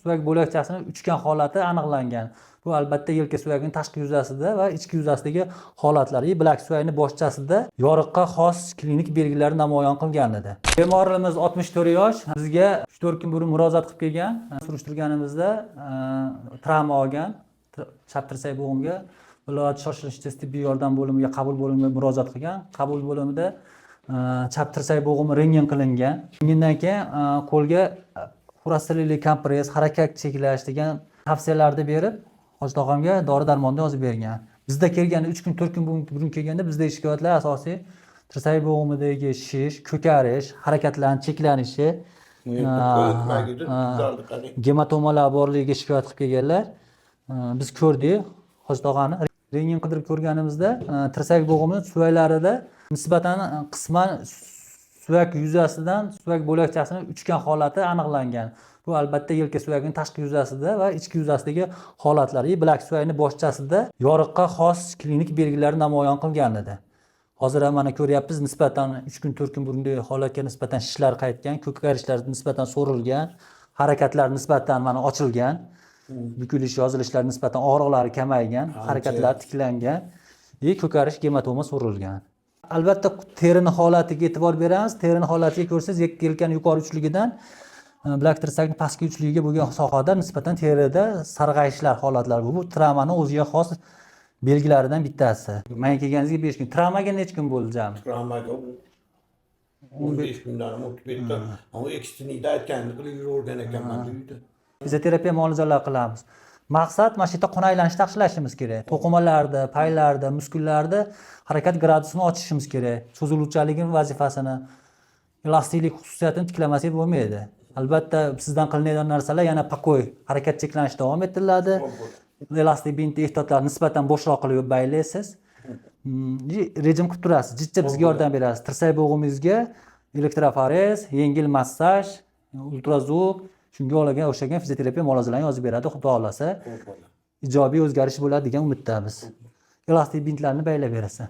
suyak bo'lakchasining uchgan holati aniqlangan. Bu albatta yelka suyagining tashqi yuzasida va ichki yuzasidagi holatlar, bilak suyagini boshchasida yoriqqa xos klinik belgilar namoyon qilgan edi. Bemorimiz 64 yosh, bizga 3-4 kun burun murojaat qilib kelgan. Surishtirganimizda travma olgan, chap tirsak bo'g'imga viloyat shoshilinch tez tibbiy yordam bo'limiga qabul bo'limiga murojaat qilgan. Qabul bo'limida chap tirsak bo'g'imi rentgen qilingan. Rentgendan keyin qo'lga furastrelli kompress, harakat cheklash degan tavsiyalarni berib, hoji tog'amga dori-darmonni yozib bergan. Bizda kelganda 3 kun 4 kun burun kelganda bizda shikoyatlar asosiy tirsak bo'g'imidagi shish, ko'karish, harakatlarning cheklanishi, gematomalar borligiga shikoyat qilib kelganlar. Biz ko'rdik hoji tog'ani. Rentgen qidirib ko'rganimizda tirsak bo'g'imi suyaklarida nisbatan qisman suyak yuzasidan suyak bo'lakchasining uchgan holati aniqlangan. Bu albatta yelka suyagining tashqi yuzasida va ichki yuzasidagi holatlar, bilak suyagining boshchasida yoriqqa xos klinik belgilar namoyon qilgan edi. Hozir ham mana ko'ryapmiz, nisbatan 3 kun 4 kun burungi holatga nisbatan shishlar qaytgan, ko'karishlar nisbatan so'rilgan, harakatlar nisbatan mana ochilgan, bukilish, yozilishlar nisbatan og'riqlari kamaygan, harakatlar tiklangan, ko'karish, gematoma so'rilgan. Albatta terini holatiga e'tibor beramiz. Terini holatiga ko'rsangiz, yelkaning yuqori uchligidan bilak tirsakning pastki uchligiga bo'lgan sohada nisbatan terida sarg'ayishlar holatlari bu travmaning o'ziga xos belgilaridan bittasi. Men kelganingizga 5 kun. Travmaga necha kun bo'ldi jami? Travmaga 15 kundan o'tib ketdi. Ama ekstrinida aytganini qilib yuravergan ekanman uyda. Fizioterapiya muolajalar qilamiz. Maqsad mana shu yerda qon aylanishni yaxshilashimiz kerak. To'qimalarda, paylarda, muskullarda harakat gradusini ochishimiz kerak. Cho'ziluvchanligini vazifasini, elastiklik xususiyatini tiklamasak bo'lmaydi. Albatta sizdan qilinadigan narsalar yana pakoy, harakat cheklanish davom ettiriladi. Elastik bint ehtiyotlarni nisbatan bo'shroq qilib baylaysiz. Rejim qilib turasiz. Jiddiy bizga yordam berasiz. Tirsak bo'g'imizga elektroforez, yengil massaj, ultrazvuk, shunga o'xshagan fizioterapiya muolajalarini yozib beradi, xudo xolasa. Ijobiy o'zgarish bo'ladi degan umiddamiz. Elastik bintlarni baylab berasan.